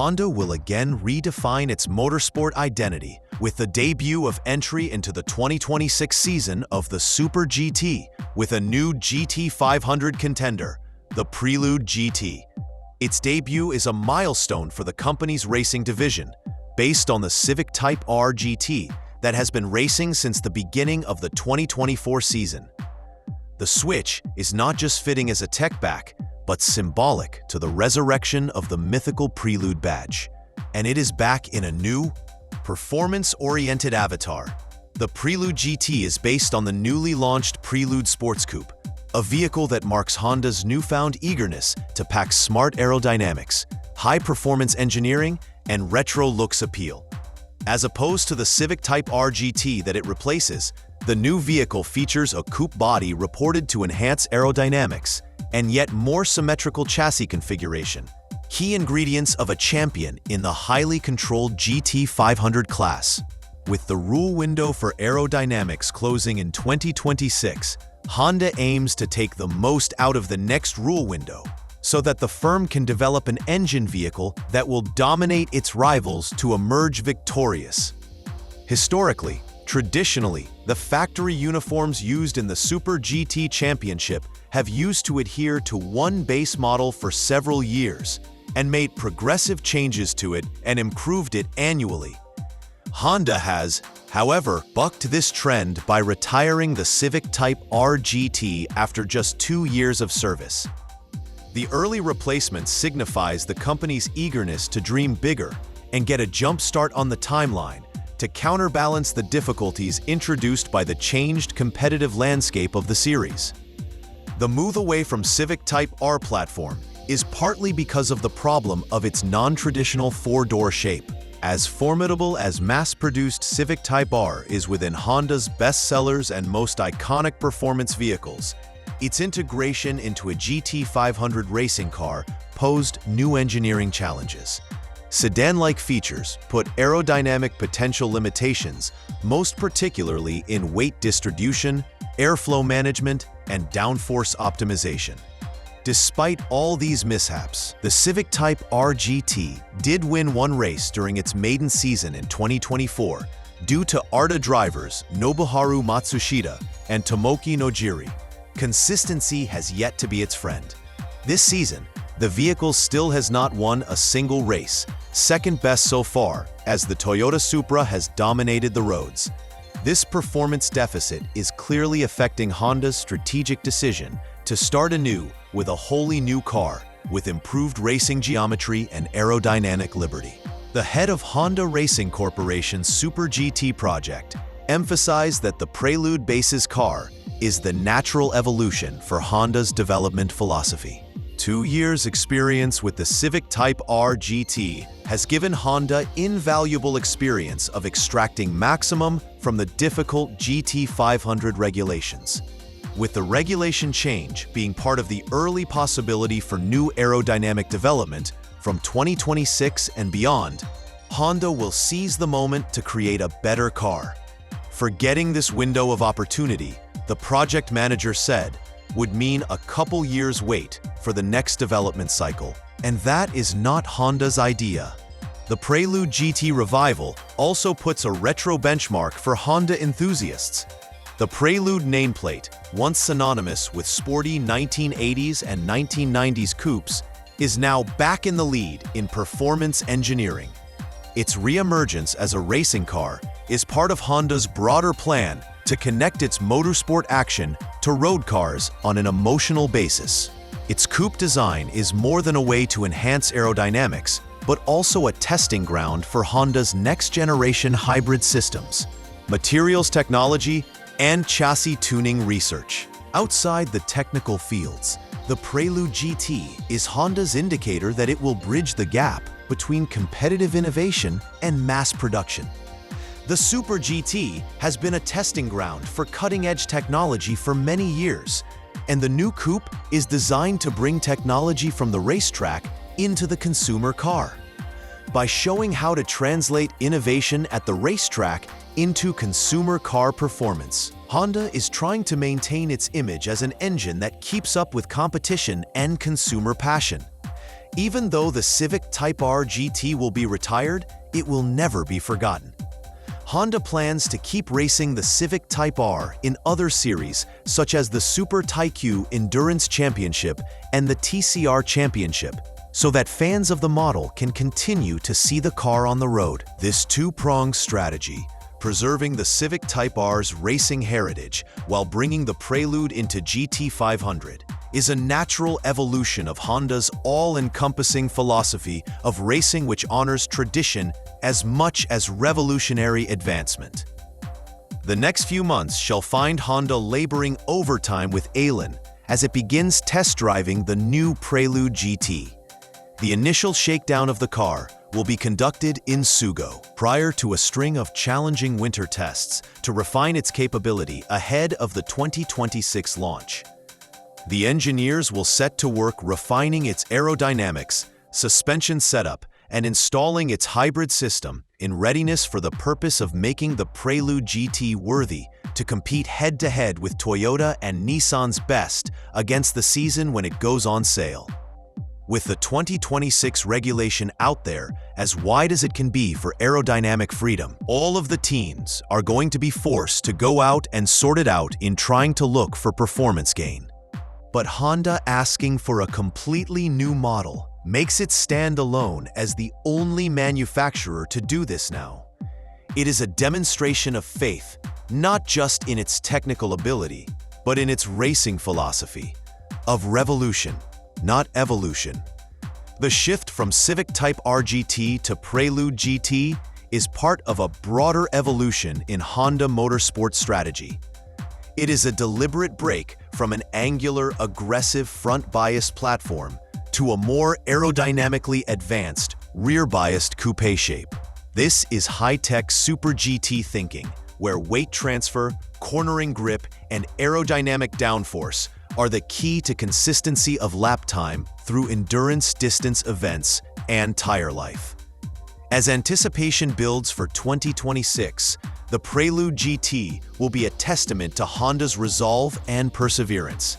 Honda will again redefine its motorsport identity with the debut of entry into the 2026 season of the Super GT with a new GT500 contender, the Prelude GT. Its debut is a milestone for the company's racing division, based on the Civic Type R-GT that has been racing since the beginning of the 2024 season. The switch is not just fitting as a tech back, but symbolic to the resurrection of the mythical Prelude badge. And it is back in a new, performance-oriented avatar. The Prelude GT is based on the newly launched Prelude Sports Coupe, a vehicle that marks Honda's newfound eagerness to pack smart aerodynamics, high-performance engineering, and retro looks appeal. As opposed to the Civic Type R-GT that it replaces, the new vehicle features a coupe body reported to enhance aerodynamics and yet more symmetrical chassis configuration, key ingredients of a champion in the highly controlled GT500 class. With the rule window for aerodynamics closing in 2026, Honda aims to take the most out of the next rule window so that the firm can develop an engine vehicle that will dominate its rivals to emerge victorious. Traditionally, the factory uniforms used in the Super GT Championship have used to adhere to one base model for several years and made progressive changes to it and improved it annually. Honda has, however, bucked this trend by retiring the Civic Type R-GT after just 2 years of service. The early replacement signifies the company's eagerness to dream bigger and get a jump start on the timeline to counterbalance the difficulties introduced by the changed competitive landscape of the series. The move away from Civic Type R platform is partly because of the problem of its non-traditional four-door shape. As formidable as mass-produced Civic Type R is within Honda's bestsellers and most iconic performance vehicles, its integration into a GT500 racing car posed new engineering challenges. Sedan-like features put aerodynamic potential limitations, most particularly in weight distribution, airflow management, and downforce optimization. Despite all these mishaps, the Civic Type R-GT did win one race during its maiden season in 2024 due to ARTA drivers Nobuharu Matsushita and Tomoki Nojiri. Consistency has yet to be its friend. This season, the vehicle still has not won a single race, second best so far, as the Toyota Supra has dominated the roads. This performance deficit is clearly affecting Honda's strategic decision to start anew with a wholly new car with improved racing geometry and aerodynamic liberty. The head of Honda Racing Corporation's Super GT project emphasized that the Prelude base's car is the natural evolution for Honda's development philosophy. 2 years' experience with the Civic Type R-GT has given Honda invaluable experience of extracting maximum from the difficult GT500 regulations. With the regulation change being part of the early possibility for new aerodynamic development from 2026 and beyond, Honda will seize the moment to create a better car. Forgetting this window of opportunity, the project manager said, would mean a couple years' wait for the next development cycle, and that is not Honda's idea. The Prelude GT revival also puts a retro benchmark for Honda enthusiasts. The Prelude nameplate, once synonymous with sporty 1980s and 1990s coupes, is now back in the lead in performance engineering. Its re-emergence as a racing car is part of Honda's broader plan to connect its motorsport action to road cars on an emotional basis. Its coupe design is more than a way to enhance aerodynamics, but also a testing ground for Honda's next-generation hybrid systems, materials technology, and chassis tuning research. Outside the technical fields, the Prelude GT is Honda's indicator that it will bridge the gap between competitive innovation and mass production. The Super GT has been a testing ground for cutting-edge technology for many years, and the new coupe is designed to bring technology from the racetrack into the consumer car. By showing how to translate innovation at the racetrack into consumer car performance, Honda is trying to maintain its image as an engine that keeps up with competition and consumer passion. Even though the Civic Type R-GT will be retired, it will never be forgotten. Honda plans to keep racing the Civic Type R in other series, such as the Super Taikyu Endurance Championship and the TCR Championship, so that fans of the model can continue to see the car on the road. This two-pronged strategy, preserving the Civic Type R's racing heritage while bringing the Prelude into GT500, is a natural evolution of Honda's all-encompassing philosophy of racing, which honors tradition as much as revolutionary advancement. The next few months shall find Honda laboring overtime with Alan as it begins test driving the new Prelude GT. The initial shakedown of the car will be conducted in Sugo, prior to a string of challenging winter tests to refine its capability ahead of the 2026 launch. The engineers will set to work refining its aerodynamics, suspension setup, and installing its hybrid system in readiness for the purpose of making the Prelude GT worthy to compete head-to-head with Toyota and Nissan's best against the season when it goes on sale. With the 2026 regulation out there as wide as it can be for aerodynamic freedom, all of the teams are going to be forced to go out and sort it out in trying to look for performance gain. But Honda asking for a completely new model makes it stand alone as the only manufacturer to do this now. It is a demonstration of faith, not just in its technical ability, but in its racing philosophy, of revolution, not evolution. The shift from Civic Type R-GT to Prelude GT is part of a broader evolution in Honda motorsport strategy. It is a deliberate break from an angular, aggressive front-biased platform to a more aerodynamically advanced, rear-biased coupe shape. This is high-tech Super GT thinking, where weight transfer, cornering grip, and aerodynamic downforce are the key to consistency of lap time through endurance distance events and tire life. As anticipation builds for 2026, the Prelude GT will be a testament to Honda's resolve and perseverance.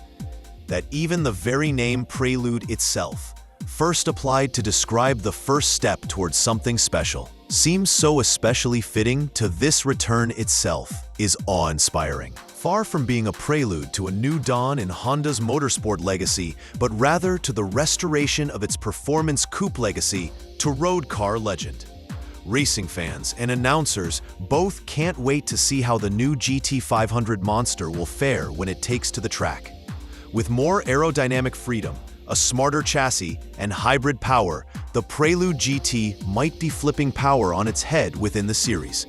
That even the very name Prelude itself, first applied to describe the first step towards something special, seems so especially fitting to this return itself, is awe-inspiring. Far from being a prelude to a new dawn in Honda's motorsport legacy, but rather to the restoration of its performance coupe legacy to road car legend. Racing fans and announcers both can't wait to see how the new GT500 monster will fare when it takes to the track. With more aerodynamic freedom, a smarter chassis, and hybrid power, the Prelude GT might be flipping power on its head within the series.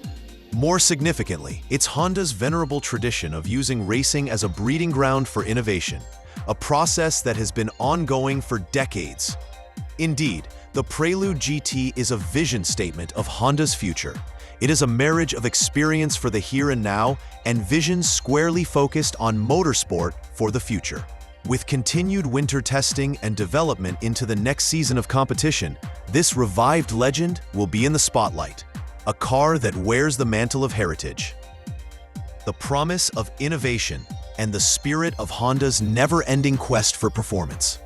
More significantly, it's Honda's venerable tradition of using racing as a breeding ground for innovation, a process that has been ongoing for decades. Indeed, the Prelude GT is a vision statement of Honda's future. It is a marriage of experience for the here and now and vision squarely focused on motorsport for the future. With continued winter testing and development into the next season of competition, this revived legend will be in the spotlight, a car that wears the mantle of heritage. The promise of innovation and the spirit of Honda's never-ending quest for performance.